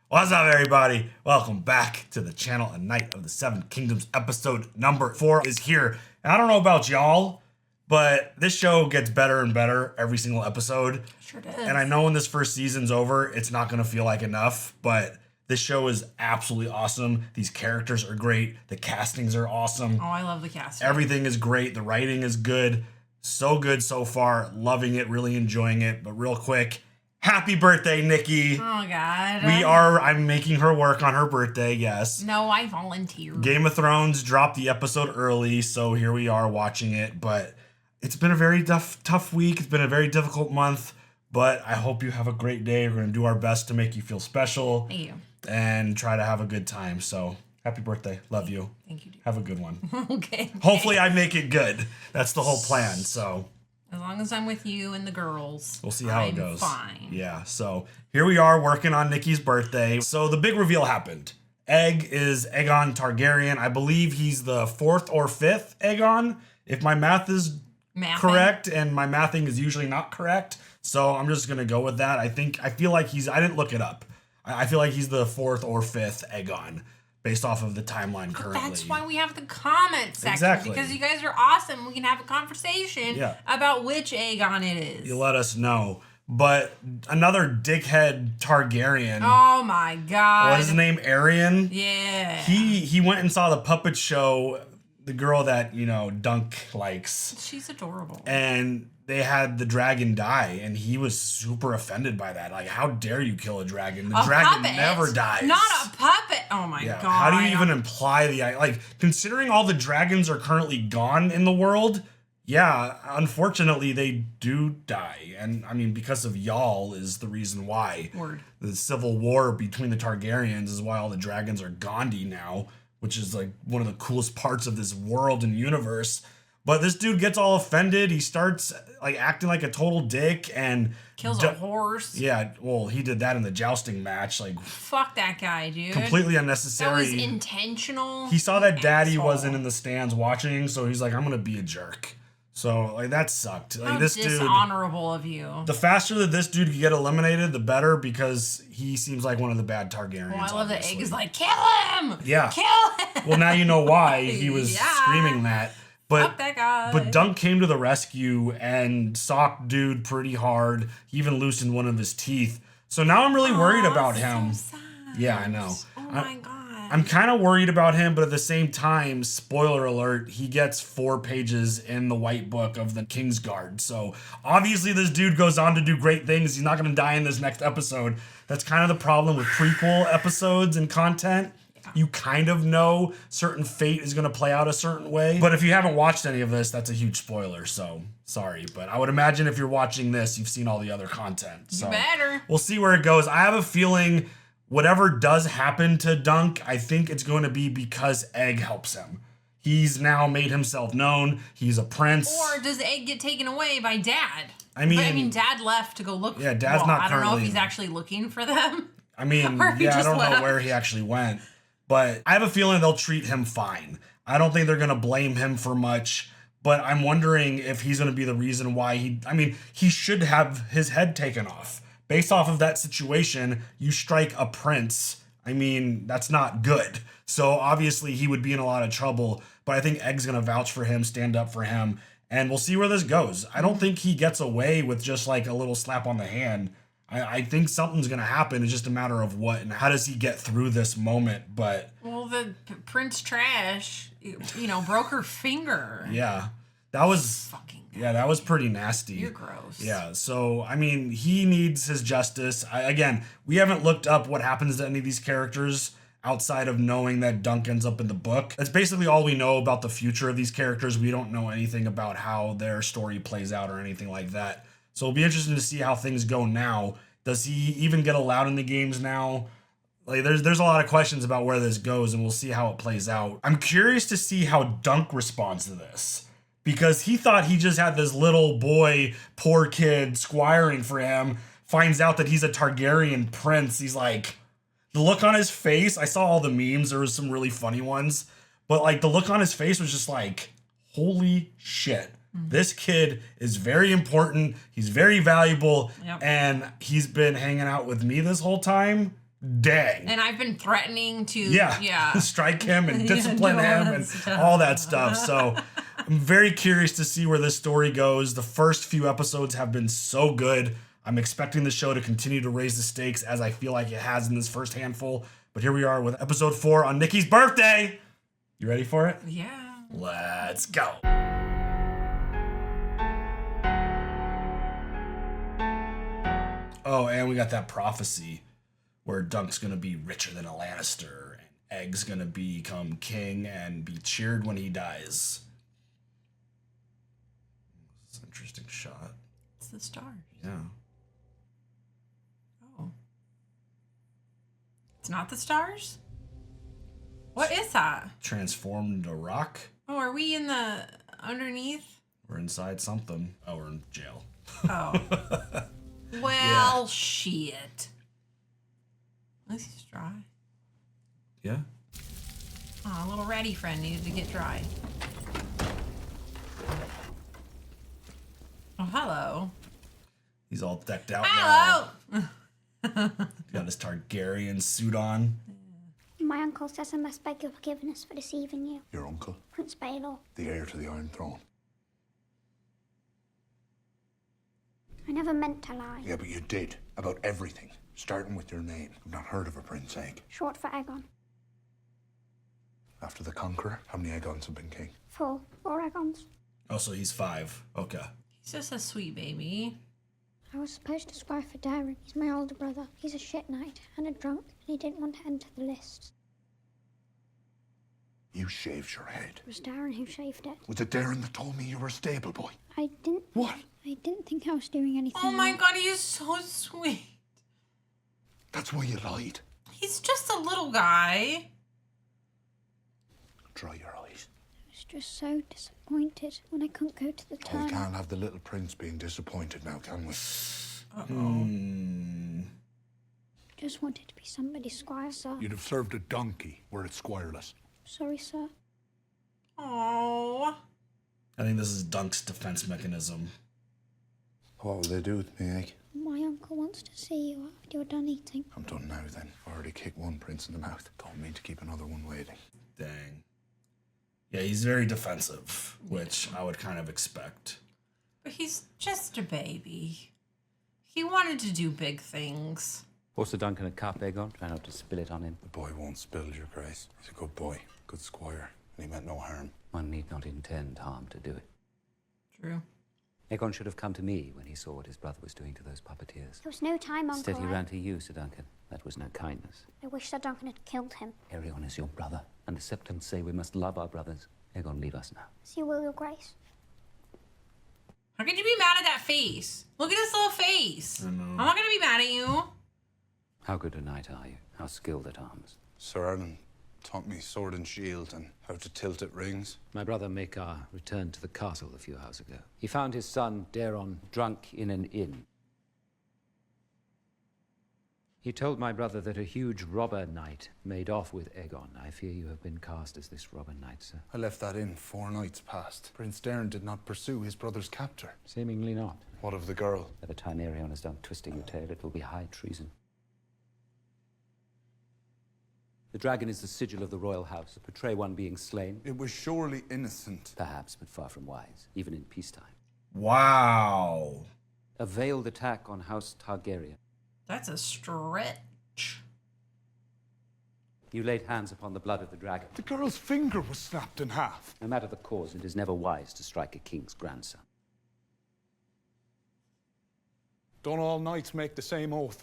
What's up, everybody? Welcome back to the channel. A Knight of the Seven Kingdoms episode number 4 is here. And I don't know about y'all, but this show gets better and better every single episode. Sure does. And I know when this first season's over, it's not going to feel like enough, but this show is absolutely awesome. These characters are great. The castings are awesome. Oh, I love the casting. Everything is great. The writing is good. So good so far. Loving it, really enjoying it. But real quick, happy birthday, Nikki. Oh, God. I'm making her work on her birthday, yes. No, I volunteer. Game of Thrones dropped the episode early, so here we are watching it. But it's been a very tough week. It's been a very difficult month. But I hope you have a great day. We're going to do our best to make you feel special. Thank you. And try to have a good time. So, happy birthday. Love you. Thank you, dude. Have a good one. Okay. Hopefully I make it good. That's the whole plan, so... As long as I'm with you and the girls, we'll see how it goes. Fine. Yeah, so here we are working on Nikki's birthday. So the big reveal happened. Egg is Aegon Targaryen. I believe he's the 4th or 5th Aegon, if my math is correct, and my mathing is usually not correct. So I'm just going to go with that. I feel like I didn't look it up. I feel like he's the 4th or 5th Aegon, based off of the timeline currently. That's why we have the comment section. Exactly. Because you guys are awesome. We can have a conversation about which Aegon it is. You let us know. But another dickhead Targaryen. Oh my God. What is his name? Aerion? Yeah. He went and saw the puppet show, the girl that, Dunk likes. She's adorable. And they had the dragon die, and he was super offended by that. Like, how dare you kill a dragon? The dragon puppet? never dies. Not a puppet. Oh my God. How do you even imply considering all the dragons are currently gone in the world? Yeah, unfortunately they do die. And I mean, because of y'all is the reason why. Word. The civil war between the Targaryens is why all the dragons are Gandhi now, which is like one of the coolest parts of this world and universe. But this dude gets all offended. He starts acting like a total dick and kills a horse. Yeah, well, he did that in the jousting match. Fuck that guy, dude. Completely unnecessary. That was intentional. He saw that Daddy wasn't in the stands watching, so he's like, I'm gonna be a jerk. So that sucked. How this dishonorable of you. The faster that this dude can get eliminated, the better, because he seems like one of the bad Targaryens. Well, I love that Egg is like, kill him! Yeah. Kill him! Well, now you know why he was screaming that. But, fuck that guy. But Dunk came to the rescue and socked dude pretty hard. He even loosened one of his teeth. So now I'm really worried about him. So sad. Yeah, I know. Oh my God. I'm kind of worried about him, but at the same time, spoiler alert, he gets 4 pages in the White Book of the Kingsguard. So obviously this dude goes on to do great things. He's not going to die in this next episode. That's kind of the problem with prequel episodes and content. You kind of know certain fate is going to play out a certain way. But if you haven't watched any of this, that's a huge spoiler. So sorry. But I would imagine if you're watching this, you've seen all the other content. So you better. We'll see where it goes. I have a feeling whatever does happen to Dunk, I think it's going to be because Egg helps him. He's now made himself known. He's a prince. Or does Egg get taken away by Dad? I mean, Dad left to go look. Yeah, Dad's not I don't know currently... if he's actually looking for them. I mean, I don't know where he actually went. But I have a feeling they'll treat him fine. I don't think they're going to blame him for much. But I'm wondering if he's going to be the reason why he should have his head taken off. Based off of that situation, you strike a prince. I mean, that's not good. So obviously he would be in a lot of trouble. But I think Egg's going to vouch for him, stand up for him. And we'll see where this goes. I don't think he gets away with just like a little slap on the hand. I think something's going to happen. It's just a matter of what and how does he get through this moment. But the Prince Trash, broke her finger. Yeah, that was fucking. Yeah, that was pretty nasty. You're gross. Yeah, so I mean, he needs his justice. Again, we haven't looked up what happens to any of these characters outside of knowing that Dunk ends up in the book. That's basically all we know about the future of these characters. We don't know anything about how their story plays out or anything like that. So it'll be interesting to see how things go now. Does he even get allowed in the games now? There's a lot of questions about where this goes, and we'll see how it plays out. I'm curious to see how Dunk responds to this, because he thought he just had this little boy, poor kid, squiring for him, finds out that he's a Targaryen prince. He's like, the look on his face, I saw all the memes, there was some really funny ones, but the look on his face was just like, holy shit. This kid is very important. He's very valuable. Yep. And he's been hanging out with me this whole time. dang. And I've been threatening to strike him and discipline him and all that stuff. So I'm very curious to see where this story goes. The first few episodes have been so good. I'm expecting the show to continue to raise the stakes as I feel like it has in this first handful. But here we are with episode 4 on Nikki's birthday. You ready for it? Yeah. Let's go. Oh, and we got that prophecy where Dunk's gonna be richer than a Lannister and Egg's gonna become king and be cheered when he dies. It's an interesting shot. It's the stars. Yeah. Oh. It's not the stars? What is that? Transformed into rock? Oh, are we in the underneath? We're inside something. Oh, we're in jail. Oh. Well, shit. At least he's dry. Yeah. Oh, a little ratty friend needed to get dry. Oh, hello. He's all decked out now. Got his Targaryen suit on. My uncle says I must beg your forgiveness for deceiving you. Your uncle? Prince Baelor. The heir to the Iron Throne. I never meant to lie. Yeah, but you did. About everything. Starting with your name. I've not heard of a Prince Egg. Short for Aegon. After the Conqueror, how many Aegons have been king? 4 Aegons. Oh, so he's 5. Okay. He's just a sweet baby. I was supposed to Squire for Darren. He's my older brother. He's a shit knight and a drunk, and he didn't want to enter the lists. You shaved your head. It was Darren who shaved it. Was it Darren that told me you were a stable boy? I didn't... What? I didn't think I was doing anything Oh my wrong. god, he is so sweet. That's why you lied. He's just a little guy. Dry your eyes. I was just so disappointed when I couldn't go to the Oh, we tournament. can't have the little prince being disappointed now, can we? Just wanted to be somebody's squire, sir. You'd have served a donkey were it squireless. Sorry, sir. Oh. I think this is Dunk's defense mechanism. What will they do with me, Egg? My uncle wants to see you after you're done eating. I'm done now, then. I've already kicked one prince in the mouth. Don't mean to keep another one waiting. Dang. Yeah, he's very defensive, which I would kind of expect. But he's just a baby. He wanted to do big things. Also Duncan a cup, Aegon. Try not to spill it on him. The boy won't spill, your grace. He's a good boy, good squire, and he meant no harm. One need not intend harm to do it. True. Aegon should have come to me when he saw what his brother was doing to those puppeteers. There was no time, Uncle. Instead, he ran to you, Sir Duncan. That was no kindness. I wish Sir Duncan had killed him. Aerion is your brother, and the Septons say we must love our brothers. Aegon, leave us now. As you will, your grace. How can you be mad at that face? Look at his little face. I know. I'm not gonna be mad at you. How good a knight are you? How skilled at arms? Sir Erlen taught me sword and shield and how to tilt at rings. My brother Maekar returned to the castle a few hours ago. He found his son, Daeron, drunk in an inn. He told my brother that a huge robber knight made off with Aegon. I fear you have been cast as this robber knight, sir. I left that inn 4 nights past. Prince Darren did not pursue his brother's captor. Seemingly not. What of the girl? By the time Aerion is done twisting your tail, it will be high treason. The dragon is the sigil of the royal house. Portray one being slain? It was surely innocent. Perhaps, but far from wise, even in peacetime. Wow. A veiled attack on House Targaryen. That's a stretch. You laid hands upon the blood of the dragon. The girl's finger was snapped in half. No matter the cause, it is never wise to strike a king's grandson. Don't all knights make the same oath?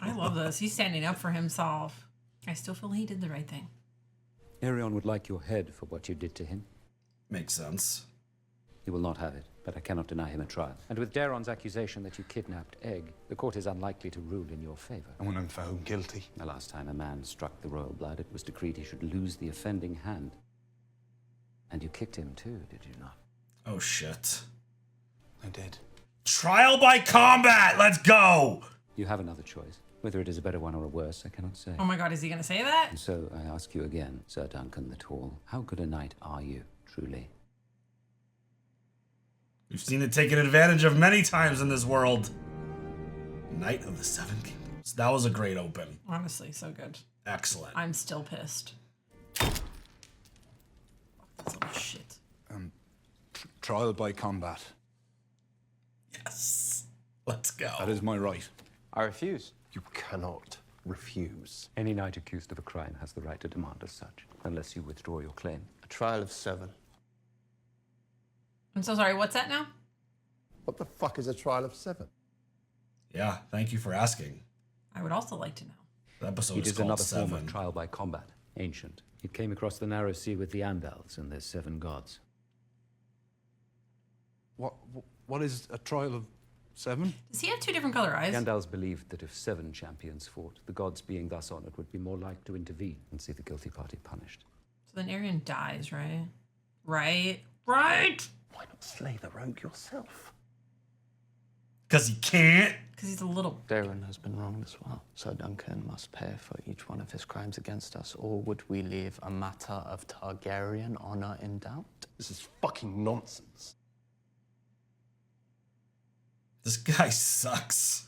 I love this. He's standing up for himself. I still feel he did the right thing. Aerion would like your head for what you did to him. Makes sense. He will not have it, but I cannot deny him a trial. And with Daeron's accusation that you kidnapped Egg, the court is unlikely to rule in your favor. And when I'm found guilty? The last time a man struck the royal blood, it was decreed he should lose the offending hand. And you kicked him too, did you not? Oh, shit. I did. Trial by combat! Let's go! You have another choice. Whether it is a better one or a worse, I cannot say. Oh my god, is he gonna say that? And so I ask you again, Sir Duncan the Tall, how good a knight are you, truly? We've seen it taken advantage of many times in this world. Knight of the Seven Kingdoms. That was a great open. Honestly, so good. Excellent. I'm still pissed. Fuck this little shit. Trial by combat. Yes. Let's go. That is my right. I refuse. You cannot refuse. Any knight accused of a crime has the right to demand as such, unless you withdraw your claim. A trial of 7. I'm so sorry, what's that now? What the fuck is a trial of 7? Yeah, thank you for asking. I would also like to know. The episode It is is called another form Seven. of trial by combat, ancient. It came across the narrow sea with the Andals and their 7 gods. What is a trial of 7? Does he have 2 different color eyes? The Andals believed that if 7 champions fought, the gods being thus honored would be more like to intervene and see the guilty party punished. So then Aerion dies, right? Right? Why not slay the rogue yourself? Because he can't. Because he's a little... Daeron has been wronged as well. So Duncan must pay for each one of his crimes against us, or would we leave a matter of Targaryen honor in doubt? This is fucking nonsense. This guy sucks.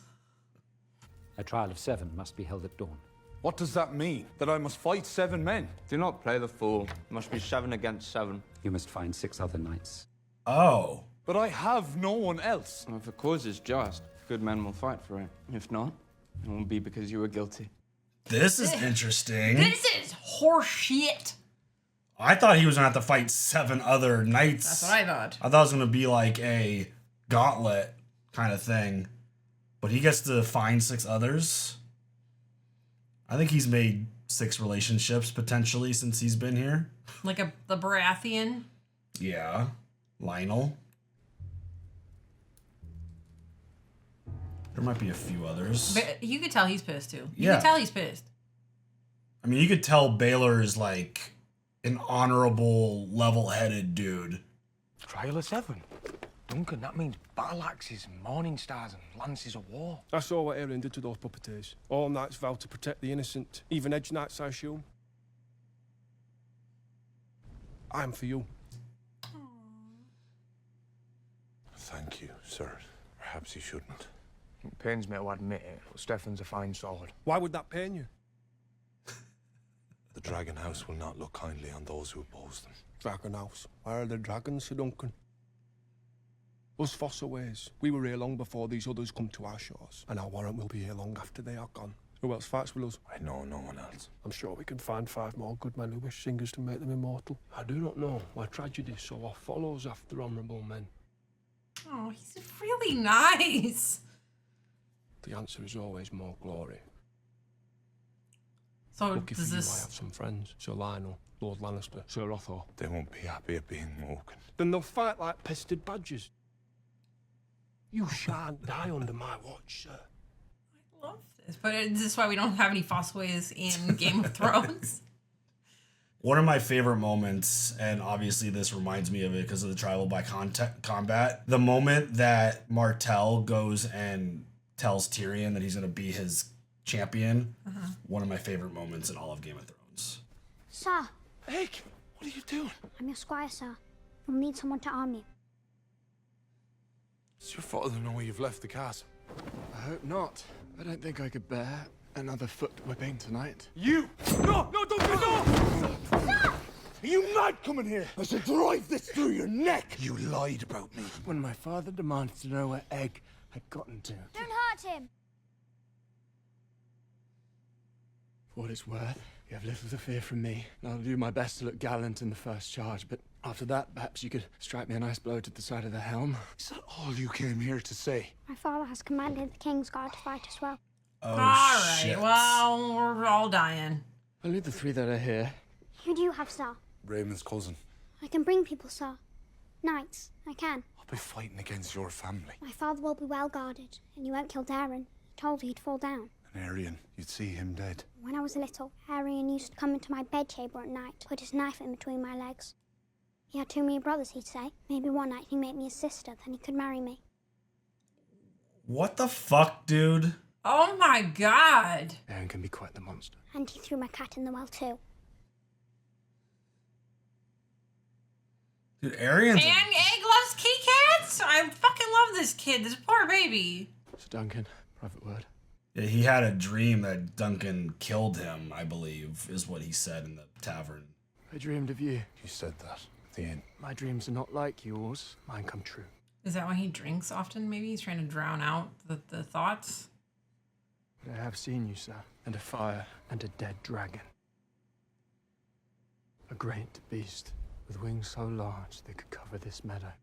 A trial of 7 must be held at dawn. What does that mean? That I must fight 7 men? Do not play the fool. It must be 7 against 7. You must find 6 other knights. Oh. But I have no one else. If the cause is just, good men will fight for it. If not, it will be because you were guilty. This is interesting. This is horseshit. I thought he was going to have to fight 7 other knights. That's what I thought. I thought it was going to be like a gauntlet kind of thing. But he gets to find 6 others. I think he's made 6 relationships potentially since he's been here. Like the Baratheon. Yeah. Lionel. There might be a few others. But you could tell he's pissed too. You Yeah. could tell he's pissed. I mean, you could tell Baylor is like an honorable, level-headed dude. Trial of 7. Duncan, that means battle axes and morning stars and lances of war. I saw what Aerion did to those puppeteers. All knights vow to protect the innocent, even edge knights, I assume. I'm for you. Thank you, sir. Perhaps you shouldn't. It pains me to admit it, but Stefan's a fine sword. Why would that pain you? The Dragon House will not look kindly on those who oppose them. Dragon House. Where are the dragons, Sir Duncan? Us Fossaways. We were here long before these others come to our shores, and our warrant will be here long after they are gone. Who else fights with us? I know no one else. I'm sure we can find 5 more good men who wish singers to make them immortal. I do not know why tragedy so oft follows after honourable men. Oh, he's really nice. The answer is always more glory. So Lucky for does you, I this... have some friends. Sir Lionel, Lord Lannister, Sir Rothor. They won't be happy at being woken. Then they'll fight like pested badgers. You shan't die under my watch, sir. I love this. But is this why we don't have any Fossaways in Game of Thrones? One of my favorite moments, and obviously this reminds me of it because of the trial by combat, the moment that Martell goes and tells Tyrion that he's going to be his champion, one of my favorite moments in all of Game of Thrones. Sir, Egg, what are you doing? I'm your squire, sir. You'll need someone to arm you. Does your father know where you've left the castle? I hope not. I don't think I could bear another foot whipping tonight. You! No, don't do no! Are you mad coming here? I should drive this through your neck! You lied about me. When my father demanded to know where Egg had gotten to. Don't hurt him! For what it's worth, you have little to fear from me. I'll do my best to look gallant in the first charge, but after that, perhaps you could strike me a nice blow to the side of the helm. Is that all you came here to say? My father has commanded the King's Guard to fight as well. Oh, All right, shit. well, we're all dying. Only the 3 that are here. Who do you have, sir? Raymond's cousin. I can bring people, sir. Knights, I can. I'll be fighting against your family. My father will be well guarded, and you won't kill Darren. He told you he'd fall down. And Aerion, you'd see him dead. When I was little, Aerion used to come into my bedchamber at night, put his knife in between my legs. He had 2 many brothers, he'd say. Maybe one night he'd make me his sister, then he could marry me. What the fuck, dude? Oh my god. Aaron can be quite the monster. And he threw my cat in the well too. Dude, Arion's... And Egg loves kitty cats? I fucking love this kid, this poor baby. So Duncan, Private word. Yeah, he had a dream that Duncan killed him, I believe, is what he said in the tavern. I dreamed of you. You said that at the end. My dreams are not like yours. Mine come true. Is that why he drinks often? Maybe he's trying to drown out the thoughts? But I have seen you, sir, and a fire and a dead dragon. A great beast with wings so large they could cover this meadow.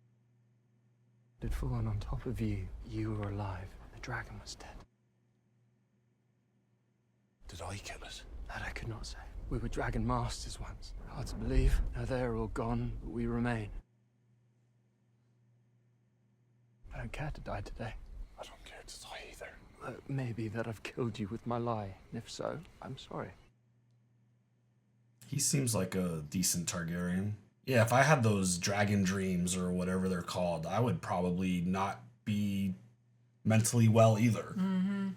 It had fallen on top of you. You were alive, and the dragon was dead. Did I kill it? That I could not say. We were dragon masters once. Hard to believe. Now they are all gone, but we remain. I don't care to die today. I don't care to die either. It may be that I've killed you with my lie, and if so, I'm sorry. He seems like a decent Targaryen. Yeah, if I had those dragon dreams or whatever they're called, I would probably not be mentally well either. Mm-hmm.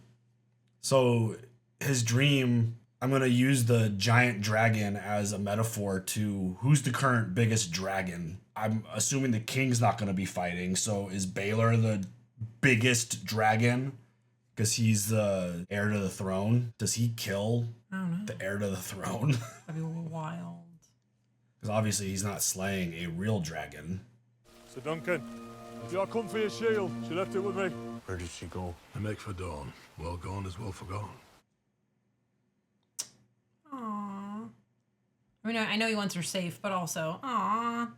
So his dream, I'm going to use the giant dragon as a metaphor to who's the current biggest dragon. I'm assuming the king's not going to be fighting. So is Baelor the biggest dragon? Because he's the heir to the throne. Does he kill I don't know. the heir to the throne? That'd be wild. Because obviously he's not slaying a real dragon. Sir Duncan, if you come for your shield, she left it with me. Where did she go? I make for dawn. Well gone is well forgone. Aww. I mean, I know he wants her safe, but also, aww.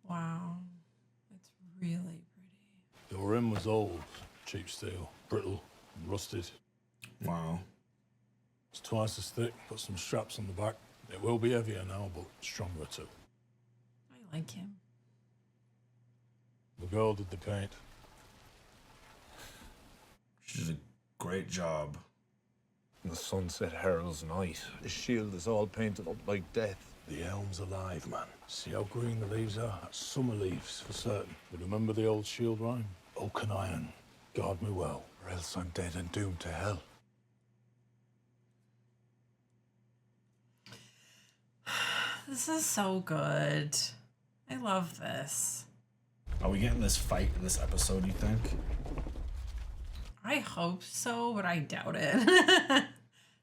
Wow. It's really pretty. Your rim was old, cheap steel, brittle, and rusted. Wow. It's twice as thick, put some straps on the back. It will be heavier now, but stronger too. I like him. The girl did the paint. She did a great job. The sunset heralds night. The shield is all painted up like death. The elm's alive, man. See how green the leaves are? That's summer leaves, for certain. But remember the old shield rhyme? Oak and iron, guard me well. Or else I'm dead and doomed to hell. This is so good. I love this. Are we getting this fight in this episode, you think? I hope so, but I doubt it.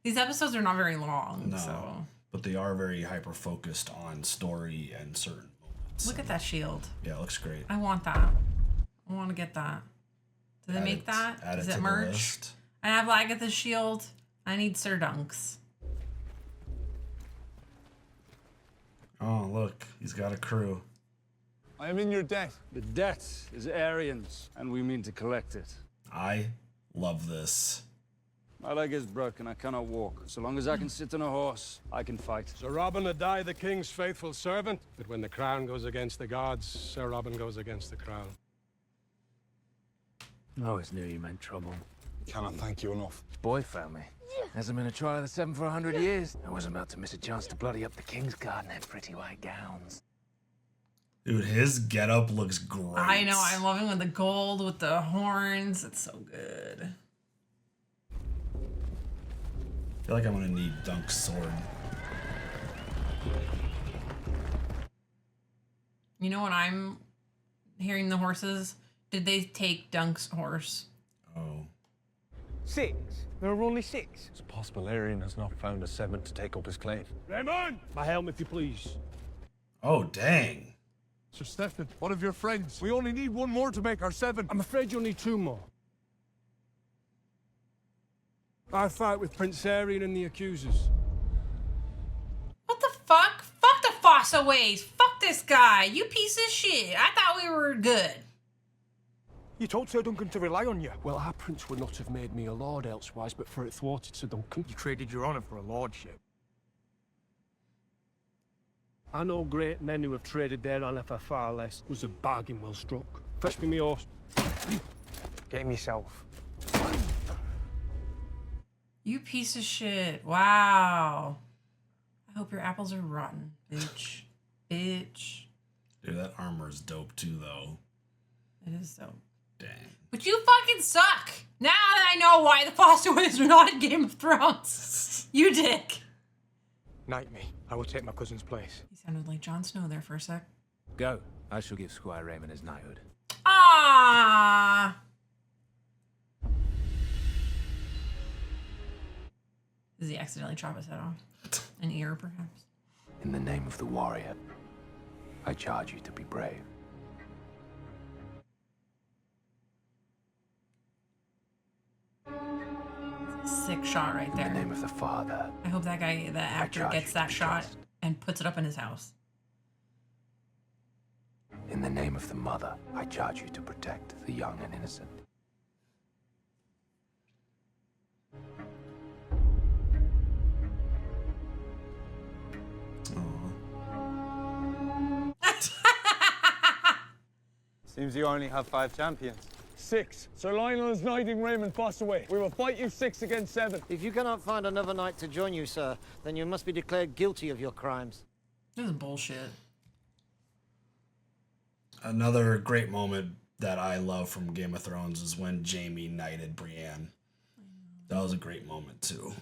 These episodes are not very long, No. so. But they are very hyper-focused on story and certain moments. Look at that shield. Yeah, it looks great. I want that. I want to get that. Do they Add make it- that? add Is it it to the merch? list. I have Agatha's shield. I need Sir Dunk's. Oh, look. He's got a crew. I am in your debt. The debt is Aerion's, and we mean to collect it. I love this. My leg is broken, I cannot walk. So long as I can sit on a horse, I can fight. Sir Robin Adair, the king's faithful servant. But when the crown goes against the gods, Sir Robin goes against the crown. I always knew you meant trouble. Cannot thank you enough. Boy found me. Hasn't been a trial of the seven for 100 years. I wasn't about to miss a chance to bloody up the king's guard in their pretty white gowns. Dude, his getup looks great. I know. I'm loving with the gold, with the horns. It's so good. I feel like I'm gonna need Dunk's sword. You know what I'm hearing the horses? Did they take Dunk's horse? Oh. 6? There are only 6? It's possible Aerion has not found a seventh to take up his claim. Raymond! My helm, if you please. Oh, dang. Sir Stefan, one of your friends. We only need one more to make our 7. I'm afraid you'll need 2 more. I fight with Prince Aerion and the accusers. What the fuck? Fuck the Fossaways. Fuck this guy. You piece of shit. I thought we were good. You told Sir Duncan to rely on you. Well, our prince would not have made me a lord elsewise, but for it thwarted Sir Duncan. You traded your honor for a lordship. I know great men who have traded their honor for far less. It was a bargain well struck. Fetch me my horse. Get him yourself. You piece of shit. Wow. I hope your apples are rotten, bitch. Bitch. Dude, that armor is dope too, though. It is dope. Dang. But you fucking suck. Now that I know why the Fossaways are not in Game of Thrones. You dick. Knight me. I will take my cousin's place. He sounded like Jon Snow there for a sec. Go. I shall give Squire Raymond his knighthood. Ah. Does he accidentally chop his head off? An ear, perhaps? In the name of the warrior, I charge you to be brave. Sick shot right there. In the name of the father. I hope that guy, the actor, gets that shot and puts it up in his house. In the name of the mother, I charge you to protect the young and innocent. Seems you only have 5 champions. 6. Sir Lionel is knighting Raymond Fossaway. We will fight you 6 against 7. If you cannot find another knight to join you, sir, then you must be declared guilty of your crimes. This is bullshit. Another great moment that I love from Game of Thrones is when Jaime knighted Brienne. That was a great moment, too.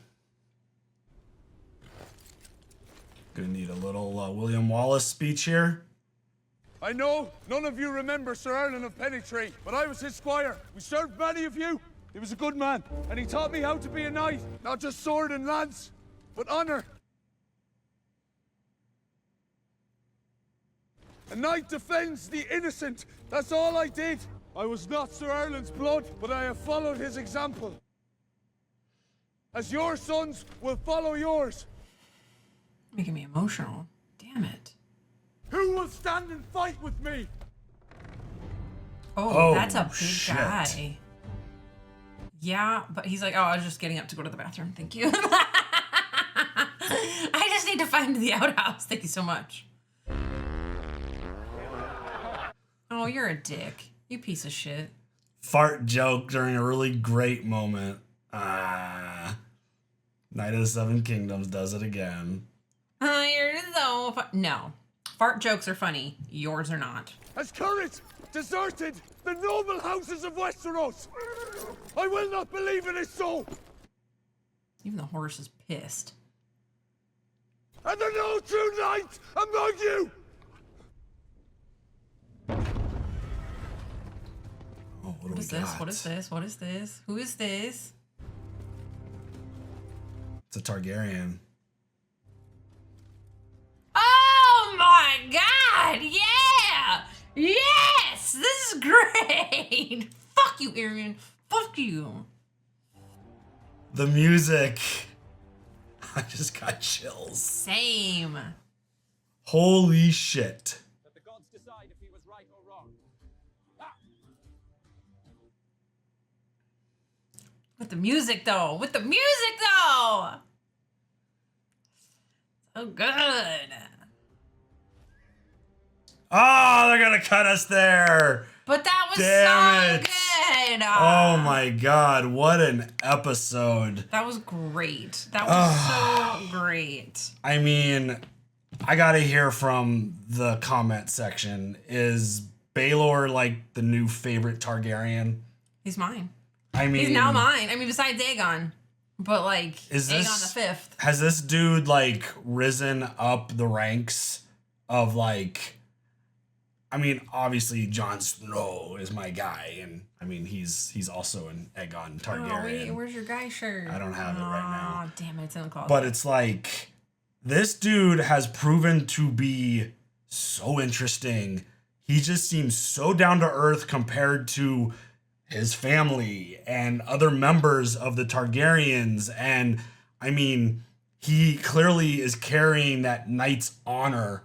Gonna need a little William Wallace speech here. I know none of you remember Sir Aerion of Pennytree, but I was his squire. We served many of you. He was a good man, and he taught me how to be a knight. Not just sword and lance, but honor. A knight defends the innocent. That's all I did. I was not Sir Aerion's blood, but I have followed his example. As your sons will follow yours. Making me emotional. Damn it. Who will stand and fight with me? Oh, that's a big guy. Yeah, but he's like, oh, I was just getting up to go to the bathroom. Thank you. I just need to find the outhouse. Thank you so much. Oh, you're a dick. You piece of shit. Fart joke during a really great moment. Knight of the Seven Kingdoms does it again. You're so no. Fart jokes are funny. Yours are not. Has courage deserted the noble houses of Westeros? I will not believe it is so. Even the horse is pissed. And there no true knight among you. Oh, What is this? What is this? What is this? Who is this? It's a Targaryen. Oh my god! Yeah! Yes! This is great! Fuck you, Aerion. Fuck you. The music. I just got chills. Same. Holy shit. Let the gods decide if he was right or wrong. With the music, though. With the music, though! So good. Oh, they're gonna cut us there. But that was Damn so it. good. Oh my god, what an episode. That was great. That was so great. I mean, I gotta hear from the comment section. Is Baelor like the new favorite Targaryen? He's mine. I mean, he's now mine. I mean, besides Aegon. But like, is Aegon this, the 5th. Has this dude like risen up the ranks of like, I mean, obviously Jon Snow is my guy, and I mean he's also an Aegon Targaryen. Oh, wait, where's your guy shirt? I don't have it right now. Oh, damn it, it's in the closet. But it's like, this dude has proven to be so interesting. He just seems so down to earth compared to his family and other members of the Targaryens. And I mean, he clearly is carrying that knight's honor.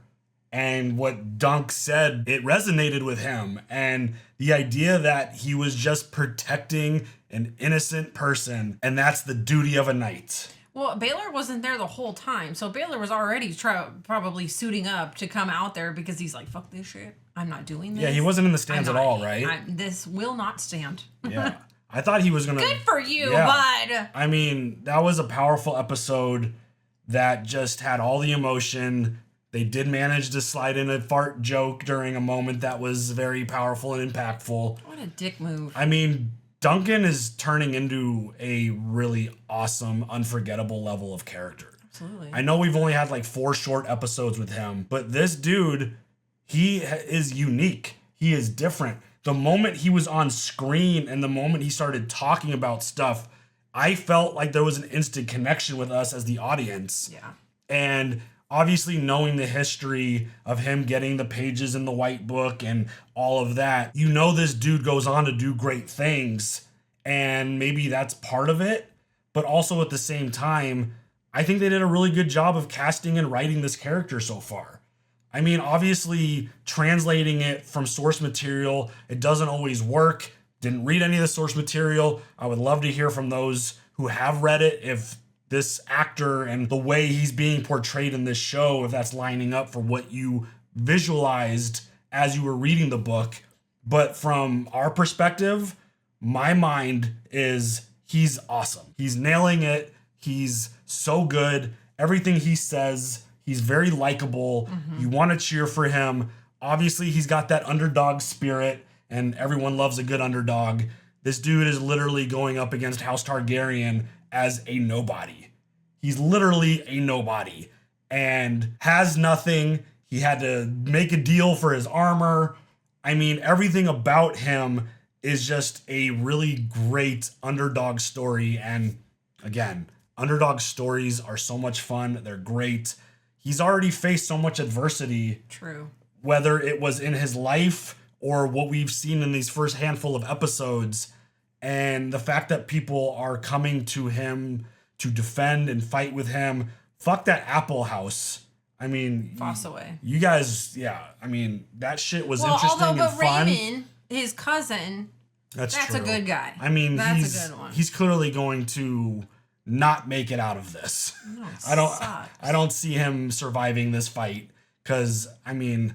And what Dunk said, it resonated with him. And the idea that he was just protecting an innocent person, and that's the duty of a knight. Well, Baelor wasn't there the whole time. So Baelor was already probably suiting up to come out there because he's like, fuck this shit. I'm not doing this. Yeah, he wasn't in the stands at all, right? This will not stand. Yeah. I thought he was going to... Good for you, yeah. bud. I mean, that was a powerful episode that just had all the emotion. They did manage to slide in a fart joke during a moment that was very powerful and impactful. What a dick move. I mean, Duncan is turning into a really awesome, unforgettable level of character. Absolutely. I know we've only had like 4 short episodes with him, but this dude, he is unique. He is different. The moment he was on screen and the moment he started talking about stuff, I felt like there was an instant connection with us as the audience. Yeah. And obviously knowing the history of him getting the pages in the White Book and all of that, you know this dude goes on to do great things, and maybe that's part of it. But also at the same time, I think they did a really good job of casting and writing this character so far. I mean, obviously translating it from source material, it doesn't always work. Didn't read any of the source material. I would love to hear from those who have read it, if this actor and the way he's being portrayed in this show, if that's lining up for what you visualized as you were reading the book. But from our perspective, my mind is he's awesome. He's nailing it. He's so good. Everything he says, he's very likable. You want to cheer for him. Obviously, he's got that underdog spirit, and everyone loves a good underdog. This dude is literally going up against House Targaryen as a nobody. He's literally a nobody and has nothing. He had to make a deal for his armor. I mean, everything about him is just a really great underdog story. And again, underdog stories are so much fun. They're great. He's already faced so much adversity. True. Whether it was in his life or what we've seen in these first handful of episodes. And the fact that people are coming to him to defend and fight with him. Fuck that Apple House. I mean, Foss away. You guys, yeah. I mean, that shit was interesting and fun. Raymond, his cousin, that's true. a good guy. I mean, that's a good one. He's clearly going to not make it out of this. No, I don't see him surviving this fight because, I mean,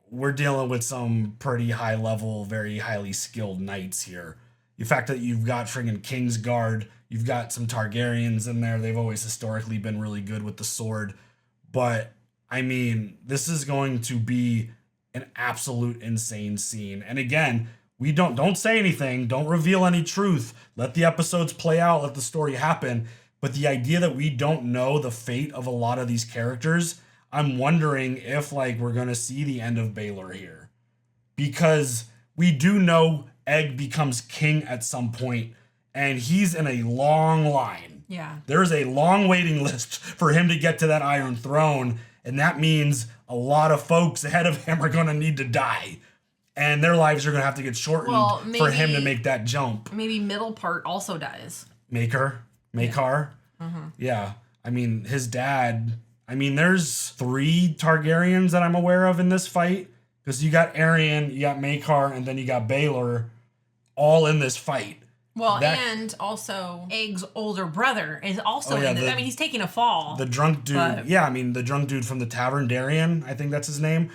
we're dealing with some pretty high level, very highly skilled knights here. The fact that you've got friggin' Kingsguard, you've got some Targaryens in there. They've always historically been really good with the sword. But, I mean, this is going to be an absolute insane scene. And again, we don't say anything. Don't reveal any truth. Let the episodes play out. Let the story happen. But the idea that we don't know the fate of a lot of these characters, I'm wondering if, like, we're going to see the end of Baelor here. Because we do know Egg becomes king at some point, and he's in a long line. Yeah. There's a long waiting list for him to get to that Iron Throne, and that means a lot of folks ahead of him are going to need to die. And their lives are going to have to get shortened for him to make that jump. Maybe middle part also dies. Makar. Yeah. I mean, his dad. I mean, there's 3 Targaryens that I'm aware of in this fight. Because you got Aerion, you got Makar, and then you got Baelor all in this fight. Well, and also Egg's older brother is also in this. I mean, he's taking a fall. The drunk dude. Yeah, I mean, the drunk dude from the tavern, Darien, I think that's his name.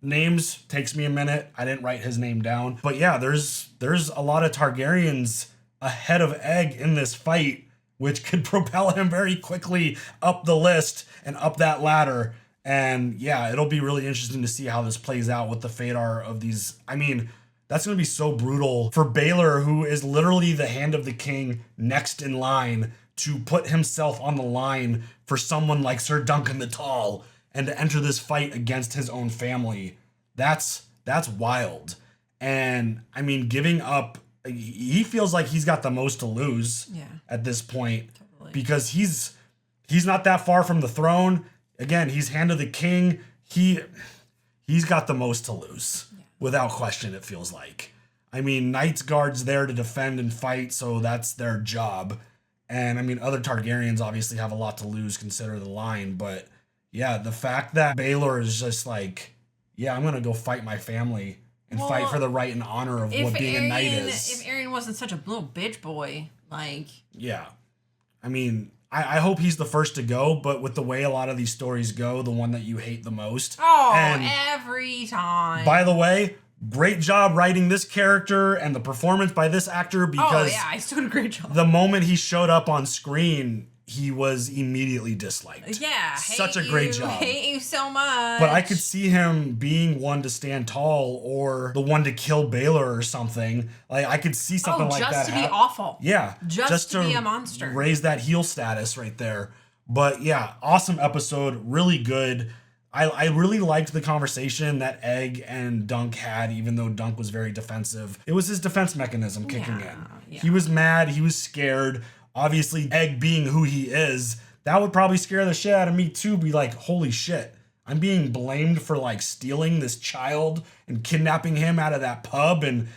Names takes me a minute. I didn't write his name down. But yeah, there's a lot of Targaryens ahead of Egg in this fight, which could propel him very quickly up the list and up that ladder. And yeah, it'll be really interesting to see how this plays out with the Fëdor of these. I mean, that's going to be so brutal for Baelor, who is literally the hand of the king next in line to put himself on the line for someone like Sir Duncan the Tall and to enter this fight against his own family. That's wild. And I mean, giving up, he feels like he's got the most to lose at this point because he's not that far from the throne. Again, he's hand of the king. He's got the most to lose. Without question, it feels like. I mean, Knights Guard's there to defend and fight, so that's their job. And I mean, other Targaryens obviously have a lot to lose, consider the line. But yeah, the fact that Baelor is just like, yeah, I'm going to go fight my family and fight for the right and honor of what being a knight is. If Aerion wasn't such a little bitch boy, like... Yeah. I mean... I hope he's the first to go, but with the way a lot of these stories go, the one that you hate the most. Oh, and every time. By the way, great job writing this character and the performance by this actor because he's doing a great job. The moment he showed up on screen, he was immediately disliked. Yeah. Such a great job. Hate you so much. But I could see him being one to stand tall or the one to kill Baelor or something. Like I could see something like that. Just to be awful. Yeah. Just to be a monster. Raise that heel status right there. But yeah, awesome episode. Really good. I really liked the conversation that Egg and Dunk had, even though Dunk was very defensive. It was his defense mechanism kicking in. Yeah. He was mad. He was scared. Obviously, Egg being who he is, that would probably scare the shit out of me too. Be like, holy shit. I'm being blamed for like stealing this child and kidnapping him out of that pub. And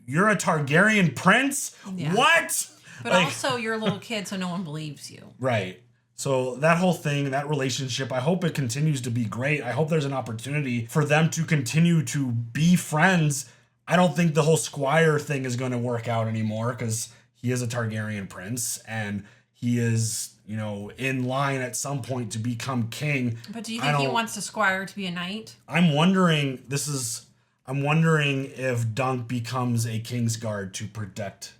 you're a Targaryen prince? Yeah. What? But also, you're a little kid, so no one believes you. Right. So that whole thing, that relationship, I hope it continues to be great. I hope there's an opportunity for them to continue to be friends. I don't think the whole Squire thing is going to work out anymore because he is a Targaryen prince and he is, you know, in line at some point to become king. But do you think he wants the Squire to be a knight? I'm wondering if Dunk becomes a Kingsguard to protect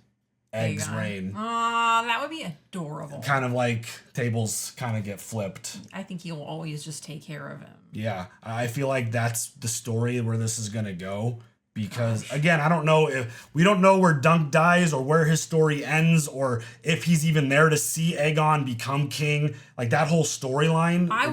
Egg's reign. That would be adorable. Kind of like tables kind of get flipped. I think he'll always just take care of him. Yeah, I feel like that's the story where this is going to go. Because, again, I don't know if we don't know where Dunk dies or where his story ends or if he's even there to see Aegon become king. Like that whole storyline. I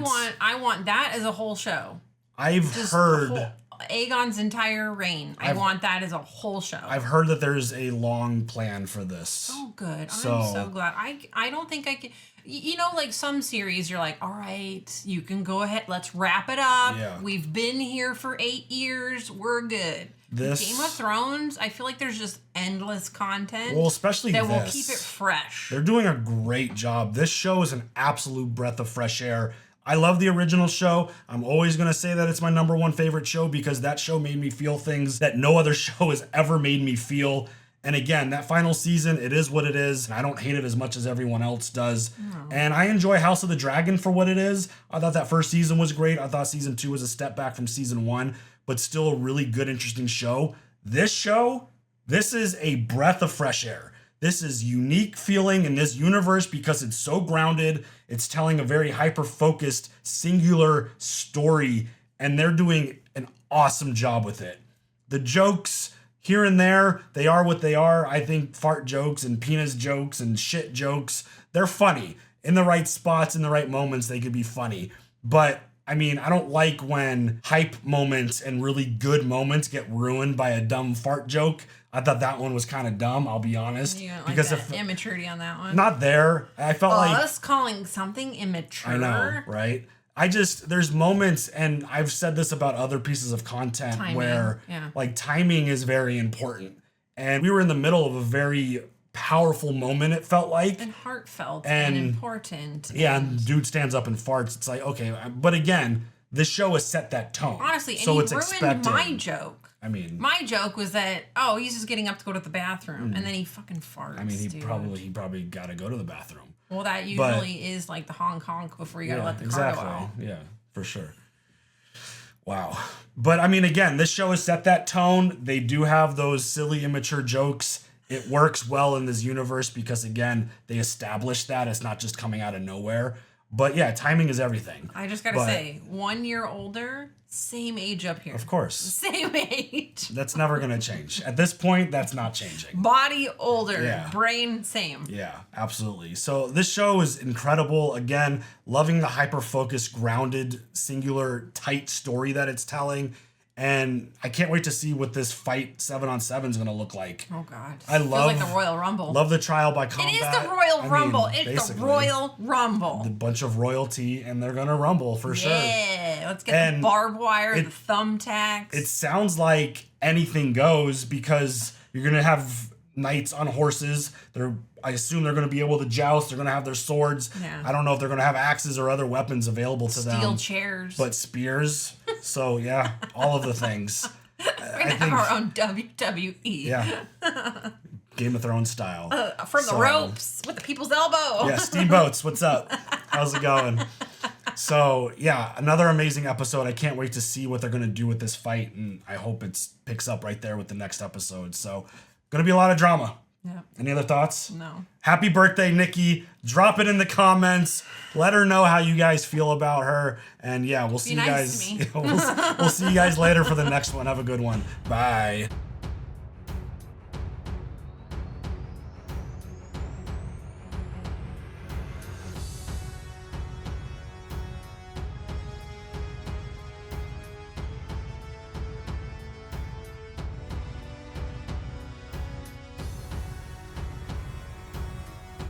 want that as a whole show. I've heard Aegon's entire reign. I want that as a whole show. I've heard that there's a long plan for this. Oh, good. I'm so glad. I don't think I can. You know, like some series, you're like, all right, you can go ahead. Let's wrap it up. Yeah. We've been here for 8 years. We're good. Game of Thrones, I feel like there's just endless content. Well, especially that this. will keep it fresh. They're doing a great job. This show is an absolute breath of fresh air. I love the original show. I'm always going to say that it's my number one favorite show because that show made me feel things that no other show has ever made me feel. And again, that final season, it is what it is. I don't hate it as much as everyone else does. And I enjoy House of the Dragon for what it is. I thought that first season was great. I thought season 2 was a step back from season 1, but still a really good, interesting show. This show, this is a breath of fresh air. This is unique feeling in this universe because it's so grounded. It's telling a very hyper-focused, singular story, and they're doing an awesome job with it. The jokes here and there, they are what they are. I think fart jokes and penis jokes and shit jokes, they're funny. In the right spots, in the right moments, they could be funny. But I mean, I don't like when hype moments and really good moments get ruined by a dumb fart joke. I thought that one was kind of dumb, I'll be honest. You don't because like that immaturity on that one? Not there. I felt like us calling something immature. I know, right? There's moments, and I've said this about other pieces of content where like timing is very important. And we were in the middle of a very powerful moment, it felt like. And heartfelt and important. Yeah, and dude stands up and farts. It's like, okay, but again, this show has set that tone. Honestly, and so he it's ruined expected. my joke. I mean, my joke was that, oh, he's just getting up to go to the bathroom, and then he fucking farts. I mean, he probably got to go to the bathroom. Well, that usually is like the honk honk before you gotta let the car go out. Yeah, for sure. Wow. But I mean, again, this show has set that tone. They do have those silly, immature jokes. It works well in this universe because, again, they established that it's not just coming out of nowhere. But yeah, timing is everything. I just gotta say, 1 year older, same age up here. Of course. Same age. That's never gonna change. At this point, that's not changing. Body older, Yeah. brain same. Yeah, absolutely. So this show is incredible. Again, loving the hyper-focused, grounded, singular, tight story that it's telling. And I can't wait to see what this fight 7-on-7 is going to look like. Oh, God. I love Feels like the Royal Rumble. Love the trial by combat. It is the Royal Rumble. It's the Royal Rumble. The bunch of royalty, and they're going to rumble for sure. Yeah, let's get the barbed wire, the thumbtacks. It sounds like anything goes because you're going to have knights on horses. I assume they're going to be able to joust. They're going to have their swords. Yeah. I don't know if they're going to have axes or other weapons available to them. Steel chairs. But spears. So, yeah, all of the things. We're going to have our own WWE. Yeah. Game of Thrones style. From the ropes with the people's elbow. Yeah, Steamboats, what's up? How's it going? So, yeah, another amazing episode. I can't wait to see what they're going to do with this fight, and I hope it picks up right there with the next episode. So, going to be a lot of drama. Yeah. Any other thoughts? No. Happy birthday, Nikki. Drop it in the comments. Let her know how you guys feel about her. And yeah, we'll see you guys. Be nice to me. We'll see you guys later for the next one. Have a good one. Bye.